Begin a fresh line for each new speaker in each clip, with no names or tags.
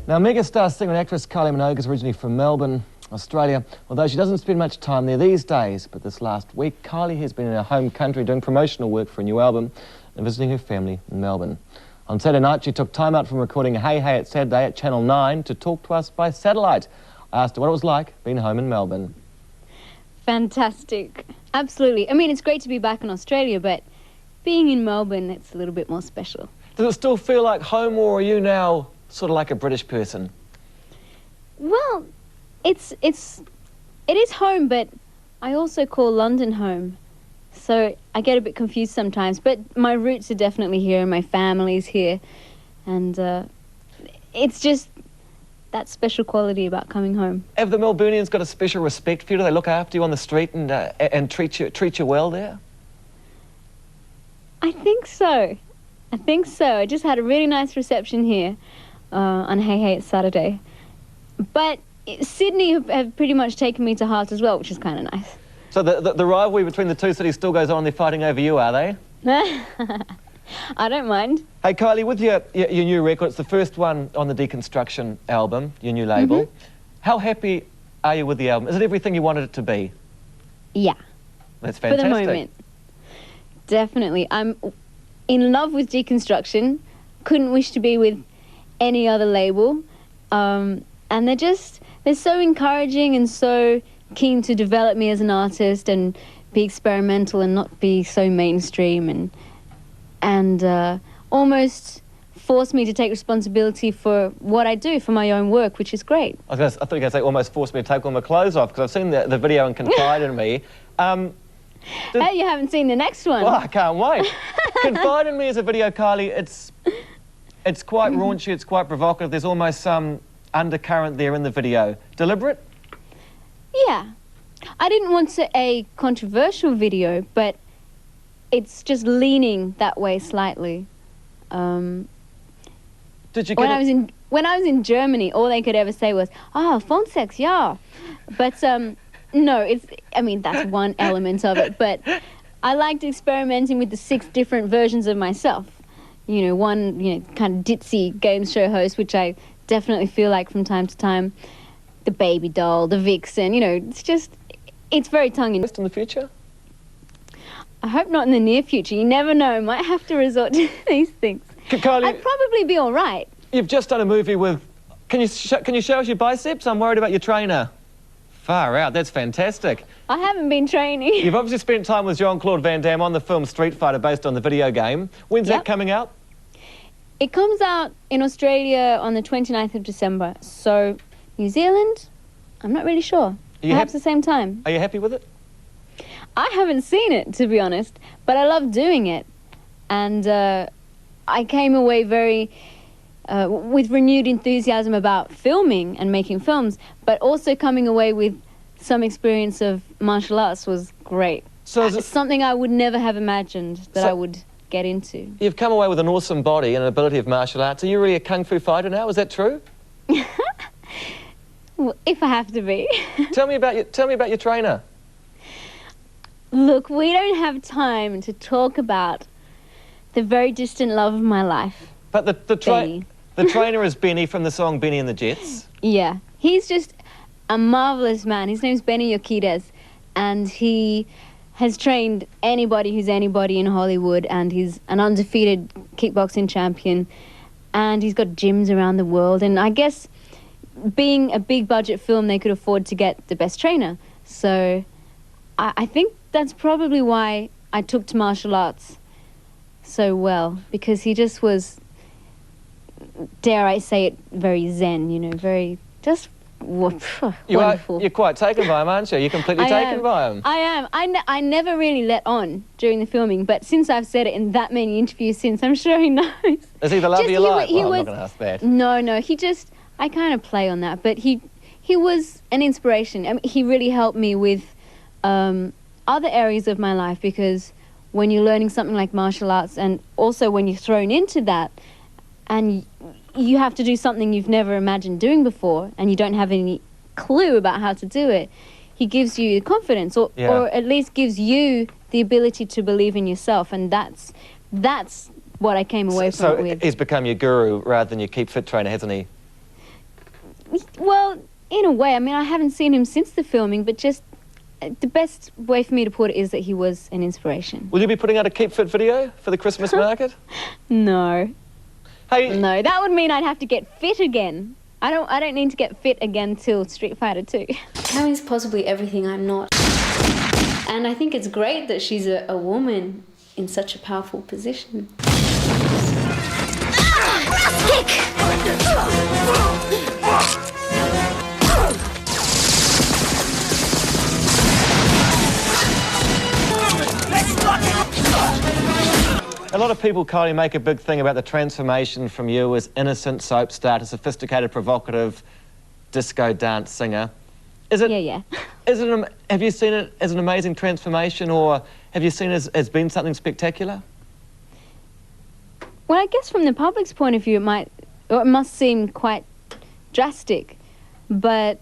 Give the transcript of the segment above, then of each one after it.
Now, megastar singer and actress Kylie Minogue is originally from Melbourne, Australia, although she doesn't spend much time there these days. But this last week, Kylie has been in her home country doing promotional work for a new album and visiting her family in Melbourne. On Saturday night, she took time out from recording Hey Hey It's Saturday at Channel 9 to talk to us by satellite. I asked her what it was like being home in Melbourne.
Fantastic. Absolutely. I mean, it's great to be back in Australia, but being in Melbourne, it's a little bit more special.
Does it still feel like home, or are you now sort of like a British person?
Well, it is home, but I also call London home. So I get a bit confused sometimes, but my roots are definitely here and my family's here. And it's just that special quality about coming home.
Have the Melburnians got a special respect for you? Do they look after you on the street and treat you well there?
I think so. I think so. I just had a really nice reception here on Hey Hey It's Saturday. But Sydney have pretty much taken me to heart as well, which is kind of nice.
So the rivalry between the two cities still goes on. They're fighting over you, are they?
I don't mind.
Hey, Kylie, with your new record, it's the first one on the Deconstruction album, your new label. Mm-hmm. How happy are you with the album? Is it everything you wanted it to be?
Yeah.
That's fantastic.
For the moment. Definitely. I'm in love with Deconstruction. Couldn't wish to be with any other label. And they're so encouraging and so keen to develop me as an artist and be experimental and not be so mainstream, and almost force me to take responsibility for what I do, for my own work, which is great.
I thought you were going to say almost forced me to take all my clothes off, because I've seen the video in Confide In Me.
Hey, you haven't seen the next one.
Well, I can't wait. Confide In Me is a video, Kylie. It's quite raunchy, it's quite provocative. There's almost some undercurrent there in the video. Deliberate?
Yeah. I didn't want a controversial video, but it's just leaning that way slightly.
Did you get
when I was in Germany, all they could ever say was, "Ah, phone sex, yeah." But no, that's one element of it. But I liked experimenting with the 6 different versions of myself. One kind of ditzy game show host, which I definitely feel like from time to time. The baby doll, the vixen, it's very tongue-in-cheek.
In the future?
I hope not in the near future. You never know. Might have to resort to these things.
Kylie,
I'd probably be all right.
You've just done a movie with... Can you show us your biceps? I'm worried about your trainer. Far out. That's fantastic.
I haven't been training.
You've obviously spent time with Jean-Claude Van Damme on the film Streetfighter, based on the video game. When's that coming out?
It comes out in Australia on the 29th of December. So... New Zealand? I'm not really sure. Perhaps the same time.
Are you happy with it?
I haven't seen it, to be honest, but I love doing it. And I came away with renewed enthusiasm about filming and making films, but also coming away with some experience of martial arts was great. So it's something I would never have imagined that I would get into.
You've come away with an awesome body and an ability of martial arts. Are you really a kung fu fighter now? Is that true?
If I have to be.
Tell me about your trainer.
Look, we don't have time to talk about the very distant love of my life.
But the trainer is Benny from the song Benny and the Jets.
Yeah, he's just a marvelous man. His name's Benny Yokides, and he has trained anybody who's anybody in Hollywood, and he's an undefeated kickboxing champion, and he's got gyms around the world, and I guess being a big budget film, they could afford to get the best trainer. So I think that's probably why I took to martial arts so well, because he just was, dare I say it, very zen, very just wonderful.
You're quite taken by him, aren't you? You're completely taken by him.
I am. I never really let on during the filming, but since I've said it in that many interviews since, I'm sure he knows.
Is he the love of your life? I'm not going to ask that.
No, I kind of play on that, but he was an inspiration. I mean, he really helped me with other areas of my life, because when you're learning something like martial arts, and also when you're thrown into that, and you have to do something you've never imagined doing before, and you don't have any clue about how to do it, he gives you confidence, or at least gives you the ability to believe in yourself, and that's what I came away from it with.
So he's become your guru rather than your keep fit trainer, hasn't he?
Well, in a way, I mean, I haven't seen him since the filming, but just the best way for me to put it is that he was an inspiration.
Will you be putting out a Keep Fit video for the Christmas market?
No.
Hey.
No, that would mean I'd have to get fit again. I don't need to get fit again till Streetfighter 2. Kylie's possibly everything I'm not. And I think it's great that she's a woman in such a powerful position. Kick!
A lot of people, Kylie, make a big thing about the transformation from you as innocent soap star to sophisticated, provocative disco dance singer. Is it?
Yeah.
Have you seen it as an amazing transformation, or have you seen it as being something spectacular?
Well, I guess from the public's point of view, it must seem quite drastic, but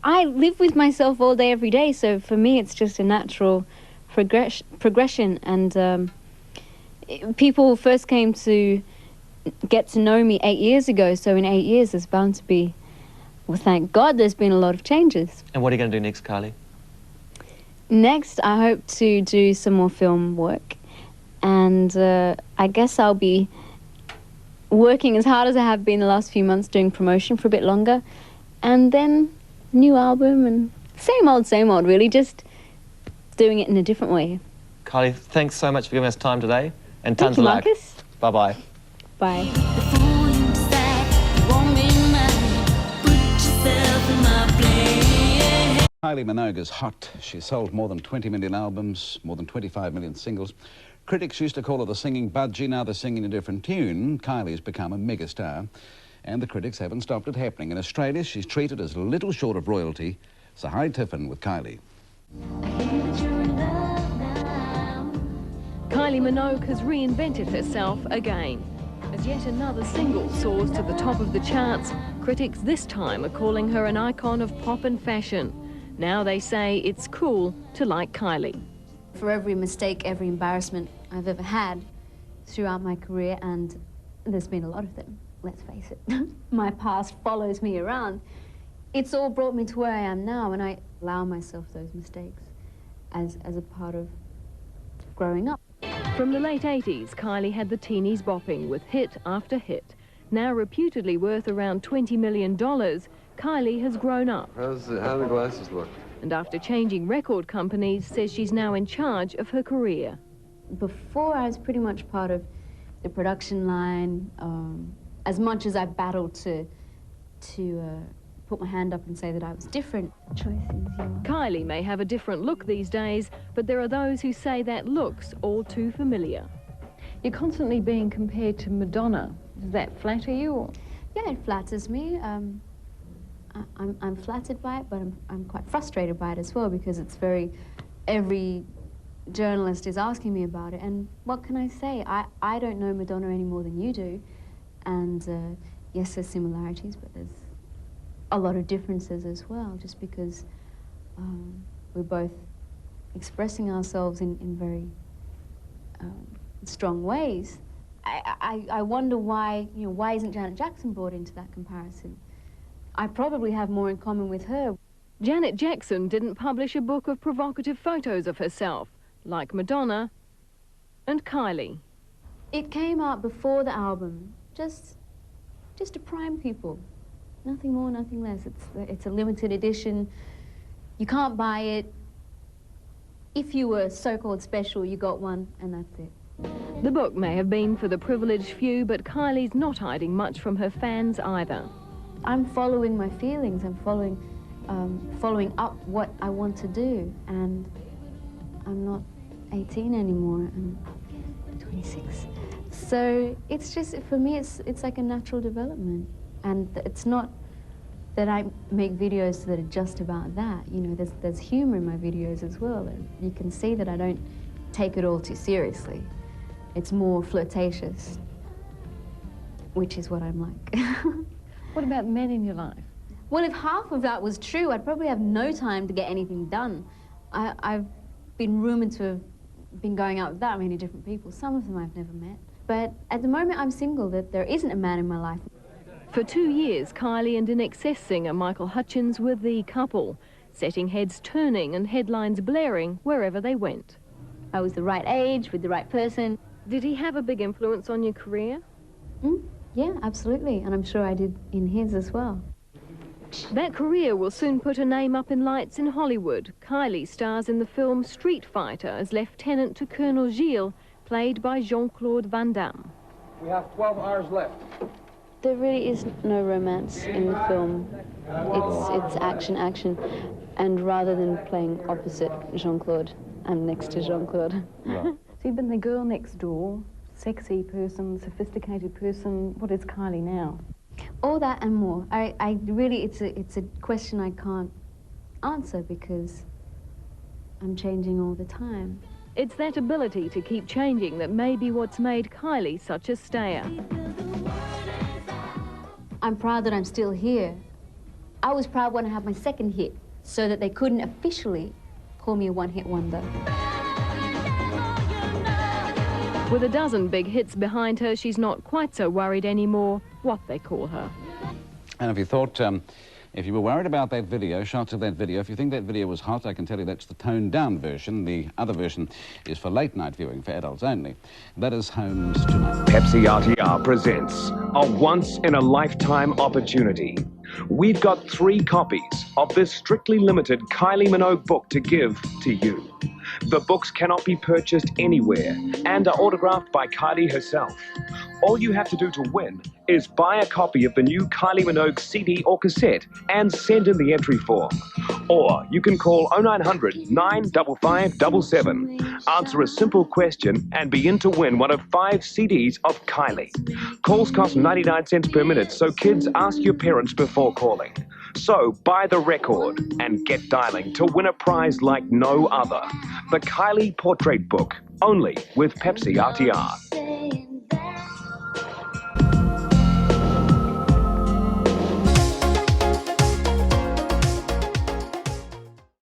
I live with myself all day, every day, so for me it's just a natural progression. And people first came to get to know me 8 years ago, so in 8 years there's bound to be, well, thank God, there's been a lot of changes.
And what are you going to do next, Kylie?
Next, I hope to do some more film work, and I guess I'll be working as hard as I have been the last few months, doing promotion for a bit longer, and then new album, and same old really, just doing it in a different way.
Kylie, thanks so much for giving us time today, and
Thank
tons
you,
of luck.
Marcus.
Bye-bye.
Bye.
Kylie Minogue is hot. She's sold more than 20 million albums, more than 25 million singles. Critics used to call her the singing budgie, now they're singing a different tune. Kylie's become a megastar, and the critics haven't stopped it happening. In Australia, she's treated as little short of royalty. So hi, Tiffin with Kylie.
Kylie Minogue has reinvented herself again. As yet another single soars to the top of the charts, critics this time are calling her an icon of pop and fashion. Now they say it's cool to like Kylie.
For every mistake, every embarrassment I've ever had throughout my career, and there's been a lot of them, let's face it. My past follows me around. It's all brought me to where I am now, and I allow myself those mistakes as a part of growing up.
From the late 80s, Kylie had the teenies bopping with hit after hit. Now reputedly worth around $20 million, Kylie has grown up.
How do the glasses look?
And after changing record companies, says she's now in charge of her career.
Before, I was pretty much part of the production line. As much as I battled to put my hand up and say that I was different. Choices, yeah.
Kylie may have a different look these days, but there are those who say that looks all too familiar. You're constantly being compared to Madonna. Does that flatter you? Or?
Yeah, it flatters me. I'm flattered by it, but I'm quite frustrated by it as well, because it's every journalist is asking me about it, and what can I say? I don't know Madonna any more than you do, and yes, there's similarities, but there's a lot of differences as well, just because we're both expressing ourselves in very strong ways. I wonder why, why isn't Janet Jackson brought into that comparison? I probably have more in common with her.
Janet Jackson didn't publish a book of provocative photos of herself, like Madonna and Kylie.
It came out before the album, just to prime people. Nothing more, nothing less. It's a limited edition. You can't buy it. If you were so-called special, you got one, and that's it.
The book may have been for the privileged few, but Kylie's not hiding much from her fans either.
I'm following my feelings. I'm following up what I want to do, and I'm not 18 anymore. I'm 26. So it's just, for me, it's like a natural development. And it's not that I make videos that are just about that. There's humor in my videos as well. And you can see that I don't take it all too seriously. It's more flirtatious, which is what I'm like.
What about men in your life?
Well, if half of that was true, I'd probably have no time to get anything done. I've been rumored to have been going out with that many different people. Some of them I've never met. But at the moment, I'm single. That there isn't a man in my life.
For 2 years, Kylie and in-excess singer Michael Hutchins were the couple, setting heads turning and headlines blaring wherever they went.
I was the right age with the right person.
Did he have a big influence on your career?
Yeah, absolutely, and I'm sure I did in his as well.
That career will soon put her name up in lights in Hollywood. Kylie stars in the film Streetfighter as Lieutenant to Colonel Gilles, played by Jean-Claude Van Damme.
We have 12 hours left.
There really is no romance in the film. It's action, and rather than playing opposite Jean-Claude, I'm next to Jean-Claude.
Right. So you've been the girl next door, sexy person, sophisticated person. What is Kylie now?
All that and more. I really, it's a question I can't answer because I'm changing all the time.
It's that ability to keep changing that may be what's made Kylie such a stayer.
I'm proud that I'm still here. I was proud when I had my second hit, so that they couldn't officially call me a one-hit wonder.
With a dozen big hits behind her, she's not quite so worried anymore what they call her.
And if you thought, if you were worried about that video, shots of that video, if you think that video was hot, I can tell you that's the toned-down version. The other version is for late-night viewing, for adults only. That is Homes Tonight.
Pepsi RTR presents a once-in-a-lifetime opportunity. We've got 3 copies of this strictly limited Kylie Minogue book to give to you. The books cannot be purchased anywhere and are autographed by Kylie herself. All you have to do to win is buy a copy of the new Kylie Minogue CD or cassette and send in the entry form. Or you can call 0900 95577, answer a simple question and be in to win one of 5 CDs of Kylie. Calls cost 99 cents per minute, so kids ask your parents before calling. So buy the record and get dialing to win a prize like no other. The Kylie Portrait Book, only with Pepsi RTR.